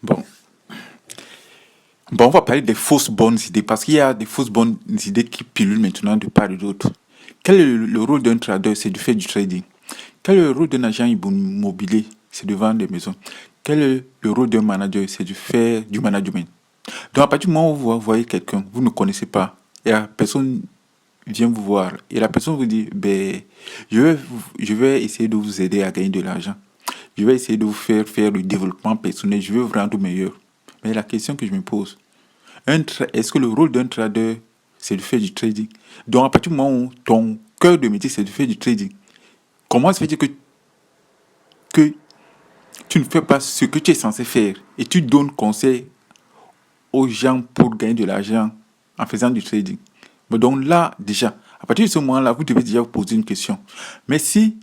Bon. Bon, on va parler des fausses bonnes idées parce qu'il y a des fausses bonnes idées qui pilulent maintenant de part et d'autre. Quel est le rôle d'un trader? C'est de faire du trading. Quel est le rôle d'un agent immobilier? C'est de vendre des maisons. Quel est le rôle d'un manager? C'est de faire du management. Donc, à partir du moment où vous voyez quelqu'un, vous ne connaissez pas, et la personne vient vous voir, et la personne vous dit, ben, je vais essayer de vous aider à gagner de l'argent. Je vais essayer de vous faire du développement personnel. Je veux vous rendre meilleur. Mais la question que je me pose, est-ce que le rôle d'un trader, c'est de faire du trading? Donc, à partir du moment où ton cœur de métier, c'est de faire du trading, comment se fait-il que tu ne fais pas ce que tu es censé faire et tu donnes conseil aux gens pour gagner de l'argent en faisant du trading? Donc là, déjà, à partir de ce moment-là, vous devez déjà vous poser une question. Mais si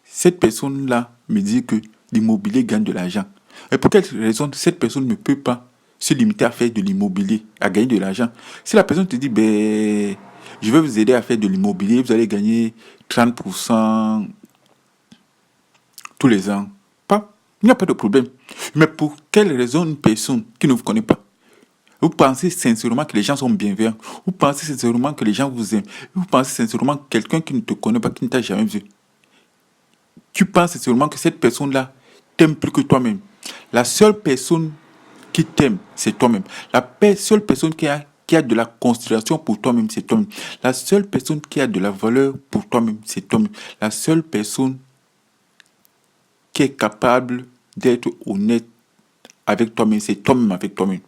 cette personne-là me dit que l'immobilier gagne de l'argent, et pour quelle raison cette personne ne peut pas se limiter à faire de l'immobilier, à gagner de l'argent? Si la personne te dit, ben, je vais vous aider à faire de l'immobilier, vous allez gagner 30% tous les ans, pas, il n'y a pas de problème. Mais pour quelle raison une personne qui ne vous connaît pas, vous pensez sincèrement que les gens sont bienveillants, vous pensez sincèrement que les gens vous aiment, vous pensez sincèrement que quelqu'un qui ne te connaît pas, qui ne t'a jamais vu, tu penses sincèrement que cette personne-là t'aime plus que toi-même. La seule personne qui t'aime, c'est toi-même. Seule personne qui a de la considération pour toi-même, c'est toi-même. La seule personne qui a de la valeur pour toi-même, c'est toi-même. La seule personne qui est capable d'être honnête avec toi-même, c'est toi-même avec toi-même.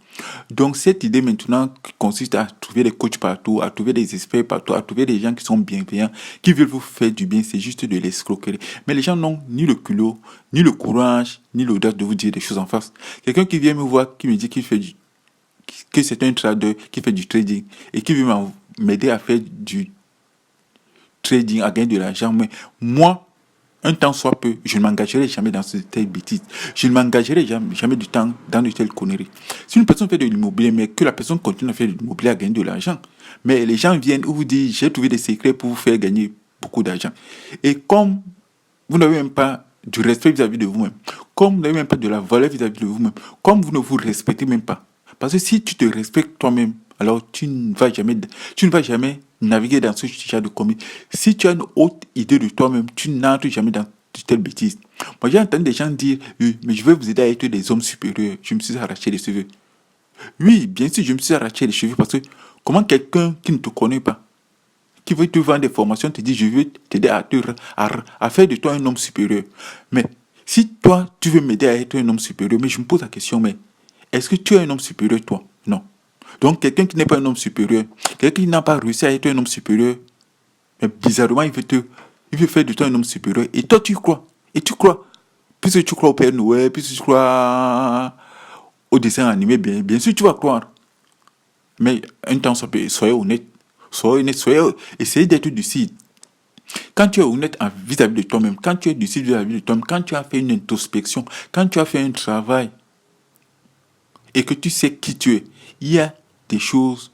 Donc cette idée maintenant qui consiste à trouver des coachs partout, à trouver des experts partout, à trouver des gens qui sont bienveillants, qui veulent vous faire du bien, c'est juste de l'escroquerie. Mais les gens n'ont ni le culot, ni le courage, ni l'audace de vous dire des choses en face. Quelqu'un qui vient me voir, qui me dit que c'est un trader, qui fait du trading, et qui veut m'aider à faire du trading, à gagner de l'argent, mais moi, un temps soit peu, je ne m'engagerai jamais dans cette telle bêtise. Je ne m'engagerai jamais du temps dans de telles conneries. Si une personne fait de l'immobilier, mais que la personne continue à faire de l'immobilier, à gagner de l'argent, mais les gens viennent ou vous disent, j'ai trouvé des secrets pour vous faire gagner beaucoup d'argent. Et comme vous n'avez même pas du respect vis-à-vis de vous-même, comme vous n'avez même pas de la valeur vis-à-vis de vous-même, comme vous ne vous respectez même pas. Parce que si tu te respectes toi-même, alors tu ne vas jamais naviguer dans ce genre de commis. Si tu as une haute idée de toi-même, tu n'entres jamais dans de telles bêtises. Moi, j'ai entendu des gens dire, oui, mais je vais vous aider à être des hommes supérieurs. Je me suis arraché les cheveux. Oui, bien sûr, je me suis arraché les cheveux parce que comment quelqu'un qui ne te connaît pas, qui veut te vendre des formations, te dit, je veux t'aider à faire de toi un homme supérieur. Mais si toi, tu veux m'aider à être un homme supérieur, mais je me pose la question, mais est-ce que tu es un homme supérieur, toi? Non. Donc, quelqu'un qui n'est pas un homme supérieur, quelqu'un qui n'a pas réussi à être un homme supérieur, mais bizarrement, il veut faire de toi un homme supérieur. Et toi, tu crois. Et tu crois. Puisque tu crois au Père Noël, puisque tu crois au dessin animé, bien sûr, tu vas croire. Mais un temps, soyez honnête. Soyez honnête, essayez d'être lucide. Quand tu es honnête vis-à-vis de toi-même, quand tu es lucide vis-à-vis de toi-même, quand tu as fait une introspection, quand tu as fait un travail et que tu sais qui tu es, il y a des choses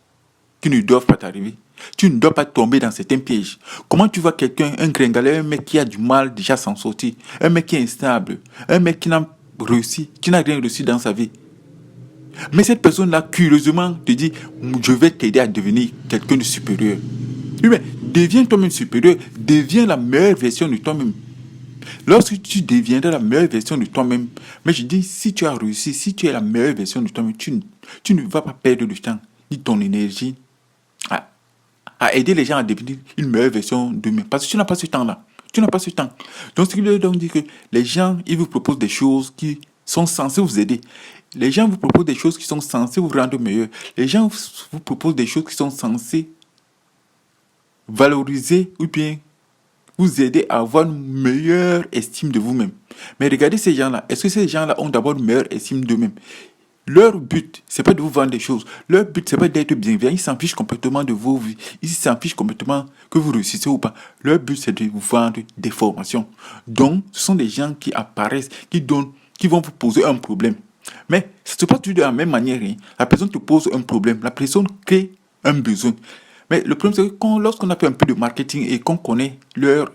qui ne doivent pas t'arriver. Tu ne dois pas tomber dans certains pièges. Comment tu vois quelqu'un, un gringalet, un mec qui a du mal déjà à s'en sortir, un mec qui est instable, un mec qui n'a rien réussi dans sa vie. Mais cette personne-là, curieusement, te dit, je vais t'aider à devenir quelqu'un de supérieur. Oui, mais deviens toi-même supérieur, deviens la meilleure version de toi-même. Lorsque tu deviendras la meilleure version de toi-même, mais je dis, si tu as réussi, si tu es la meilleure version de toi-même, tu ne vas pas perdre du temps, ni ton énergie à, à aider les gens à devenir une meilleure version d'eux-mêmes. Parce que tu n'as pas ce temps-là. Tu n'as pas ce temps. Donc, ce qui veut donc dire que les gens, ils vous proposent des choses qui sont censées vous aider. Les gens vous proposent des choses qui sont censées vous rendre meilleur. Les gens vous proposent des choses qui sont censées valoriser ou bien vous aider à avoir une meilleure estime de vous-même. Mais regardez ces gens-là. Est-ce que ces gens-là ont d'abord une meilleure estime d'eux-mêmes? Leur but, c'est pas de vous vendre des choses. Leur but, c'est pas d'être bienveillant. Ils s'en fichent complètement de vos vies. Ils s'en fichent complètement que vous réussissez ou pas. Leur but, c'est de vous vendre des formations. Donc, ce sont des gens qui apparaissent, qui vont vous poser un problème. Mais ça se passe toujours de la même manière. Hein. La personne te pose un problème. La personne crée un besoin. Mais le problème, c'est que lorsqu'on a fait un peu de marketing et qu'on connaît leurs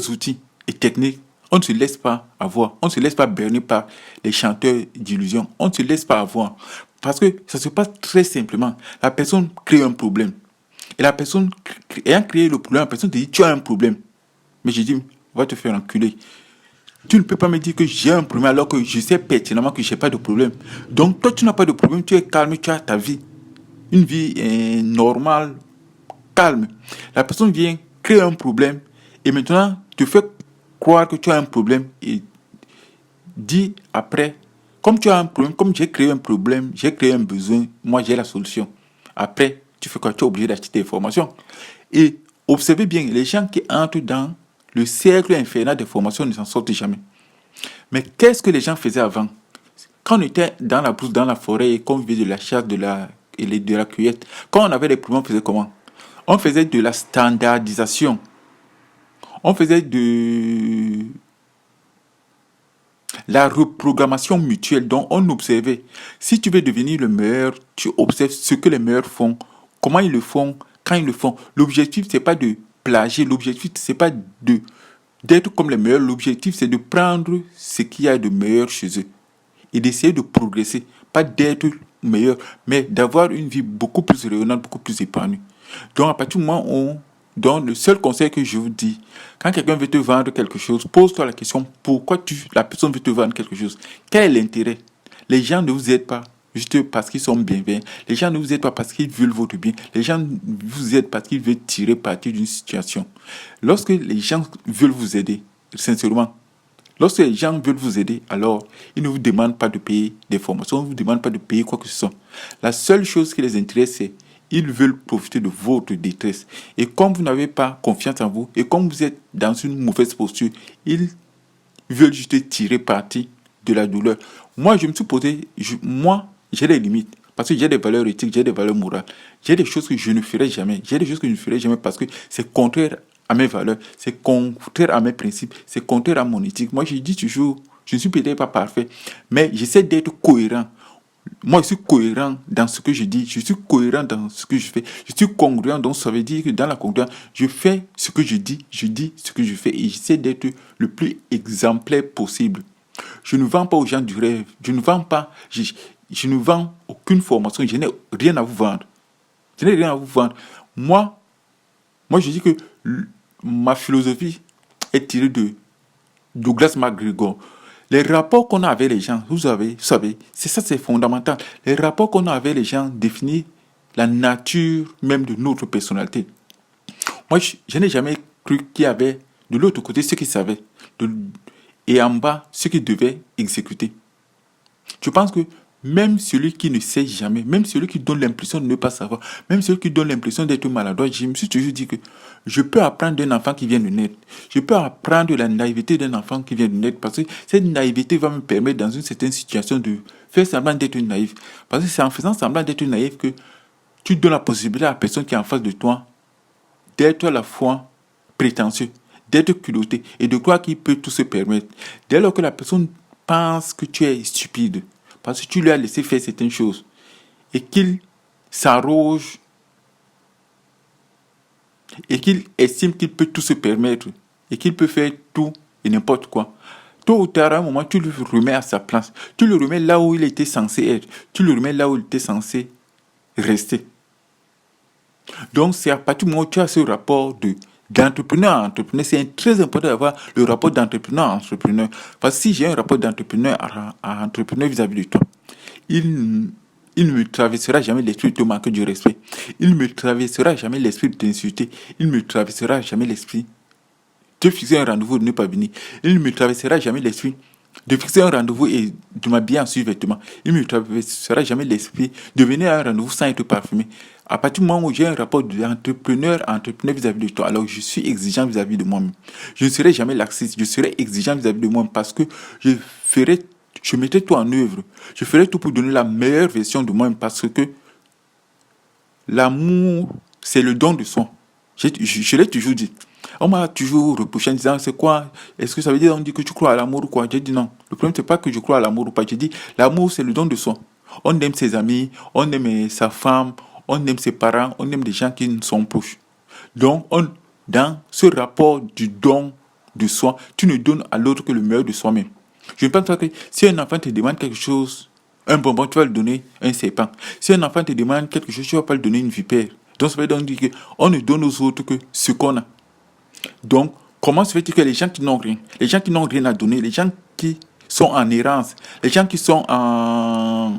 outils et techniques, On ne se laisse pas avoir. On ne se laisse pas berner par les chanteurs d'illusions. On ne se laisse pas avoir. Parce que ça se passe très simplement. La personne crée un problème. Et la personne, ayant créé le problème, la personne te dit, tu as un problème. Mais je dis, on va te faire enculer. Tu ne peux pas me dire que j'ai un problème alors que je sais pertinemment que je n'ai pas de problème. Donc, toi, tu n'as pas de problème, tu es calme, tu as ta vie. Une vie normale, calme. La personne vient créer un problème et maintenant te fait croire que tu as un problème et dit après, comme tu as un problème, comme j'ai créé un problème, j'ai créé un besoin, moi j'ai la solution. Après, tu fais quoi? Tu es obligé d'acheter des formations. Et observez bien, les gens qui entrent dans le cercle infernal des formations ne s'en sortent jamais. Mais qu'est-ce que les gens faisaient avant? Quand on était dans la brousse, dans la forêt, et qu'on vivait de la chasse, de la cueillette, quand on avait des problèmes, on faisait comment? On faisait de la standardisation. On faisait de la reprogrammation mutuelle dont on observait. Si tu veux devenir le meilleur, tu observes ce que les meilleurs font, comment ils le font, quand ils le font. L'objectif, c'est pas de plagier. L'objectif, c'est pas d'être comme les meilleurs. L'objectif, c'est de prendre ce qu'il y a de meilleur chez eux et d'essayer de progresser. Pas d'être meilleur, mais d'avoir une vie beaucoup plus rayonnante, beaucoup plus épanouie. Donc, à partir du moment où donc, le seul conseil que je vous dis, quand quelqu'un veut te vendre quelque chose, pose-toi la question, pourquoi la personne veut te vendre quelque chose? Quel est l'intérêt? Les gens ne vous aident pas juste parce qu'ils sont bienveillants. Les gens ne vous aident pas parce qu'ils veulent votre bien. Les gens vous aident parce qu'ils veulent tirer parti d'une situation. Lorsque les gens veulent vous aider, sincèrement, lorsque les gens veulent vous aider, alors ils ne vous demandent pas de payer des formations, ils ne vous demandent pas de payer quoi que ce soit. La seule chose qui les intéresse, c'est ils veulent profiter de votre détresse. Et comme vous n'avez pas confiance en vous, et comme vous êtes dans une mauvaise posture, ils veulent juste tirer parti de la douleur. Moi, je me suis posé, moi, j'ai des limites. Parce que j'ai des valeurs éthiques, j'ai des valeurs morales. J'ai des choses que je ne ferai jamais. J'ai des choses que je ne ferai jamais parce que c'est contraire à mes valeurs, c'est contraire à mes principes, c'est contraire à mon éthique. Moi, je dis toujours, je ne suis peut-être pas parfait, mais j'essaie d'être cohérent. Moi, je suis cohérent dans ce que je dis, je suis cohérent dans ce que je fais, je suis congruent, donc ça veut dire que dans la congruence, je fais ce que je dis ce que je fais et j'essaie d'être le plus exemplaire possible. Je ne vends pas aux gens du rêve, je ne vends aucune formation, je n'ai rien à vous vendre. Je n'ai rien à vous vendre. Moi, je dis que ma philosophie est tirée de Douglas MacGregor. Les rapports qu'on a avec les gens, vous savez, c'est ça, c'est fondamental. Les rapports qu'on a avec les gens définissent la nature même de notre personnalité. Moi, je n'ai jamais cru qu'il y avait de l'autre côté ceux qui savaient et en bas ceux qui devaient exécuter. Je pense que même celui qui ne sait jamais, même celui qui donne l'impression de ne pas savoir, même celui qui donne l'impression d'être maladroit, je me suis toujours dit que je peux apprendre d'un enfant qui vient de naître. Je peux apprendre la naïveté d'un enfant qui vient de naître parce que cette naïveté va me permettre dans une certaine situation de faire semblant d'être naïf. Parce que c'est en faisant semblant d'être naïf que tu donnes la possibilité à la personne qui est en face de toi d'être à la fois prétentieux, d'être culotté et de croire qu'il peut tout se permettre. Dès lors que la personne pense que tu es stupide, parce que tu lui as laissé faire certaines choses, et qu'il s'arroge, et qu'il estime qu'il peut tout se permettre, et qu'il peut faire tout et n'importe quoi, tôt ou tard, à un moment, tu le remets à sa place. Tu le remets là où il était censé être. Tu le remets là où il était censé rester. Donc, c'est à partir du moment où tu as ce rapport d'entrepreneur à entrepreneur, c'est très important d'avoir le rapport d'entrepreneur à entrepreneur. Parce que si j'ai un rapport d'entrepreneur à entrepreneur vis-à-vis de toi, il ne me traversera jamais l'esprit de te manquer du respect. Il ne me traversera jamais l'esprit de t'insulter. Il ne me traversera jamais l'esprit de fixer un rendez-vous et de ne pas venir. Il ne me traversera jamais l'esprit de fixer un rendez-vous et de m'habiller en survêtement. Il ne me traversera jamais l'esprit de venir à un rendez-vous sans être parfumé. À partir du moment où j'ai un rapport d'entrepreneur à entrepreneur vis-à-vis de toi, alors je suis exigeant vis-à-vis de moi-même. Je ne serai jamais laxiste, je serai exigeant vis-à-vis de moi-même parce que je mettrai tout en œuvre. Je ferai tout pour donner la meilleure version de moi-même parce que l'amour, c'est le don de soi. Je l'ai toujours dit. On m'a toujours reproché en disant, c'est quoi? Est-ce que ça veut dire on dit que tu crois à l'amour ou quoi? J'ai dit non. Le problème, c'est pas que je crois à l'amour ou pas. J'ai dit, l'amour, c'est le don de soi. On aime ses amis, on aime sa femme, on aime ses parents, on aime des gens qui nous sont proches. Donc, dans ce rapport du don de soi, tu ne donnes à l'autre que le meilleur de soi-même. Je ne pense pas que si un enfant te demande quelque chose, un bonbon, tu vas le donner un serpent. Si un enfant te demande quelque chose, tu ne vas pas le donner une vipère. Donc ça veut donc dire qu'on ne donne aux autres que ce qu'on a. Donc, comment se fait-il que les gens qui n'ont rien, les gens qui n'ont rien à donner, les gens qui sont en errance, les gens qui sont en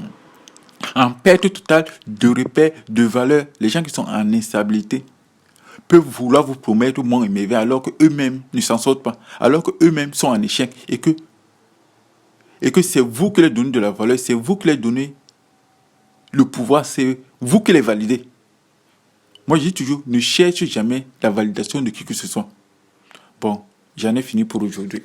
perte totale de repères, de valeurs, les gens qui sont en instabilité, peuvent vouloir vous promettre mon et merveille alors qu'eux-mêmes ne s'en sortent pas, alors qu'eux-mêmes sont en échec et que c'est vous qui leur donnez de la valeur, c'est vous qui leur donnez le pouvoir, c'est vous qui les validez. Moi, je dis toujours, ne cherche jamais la validation de qui que ce soit. Bon, j'en ai fini pour aujourd'hui.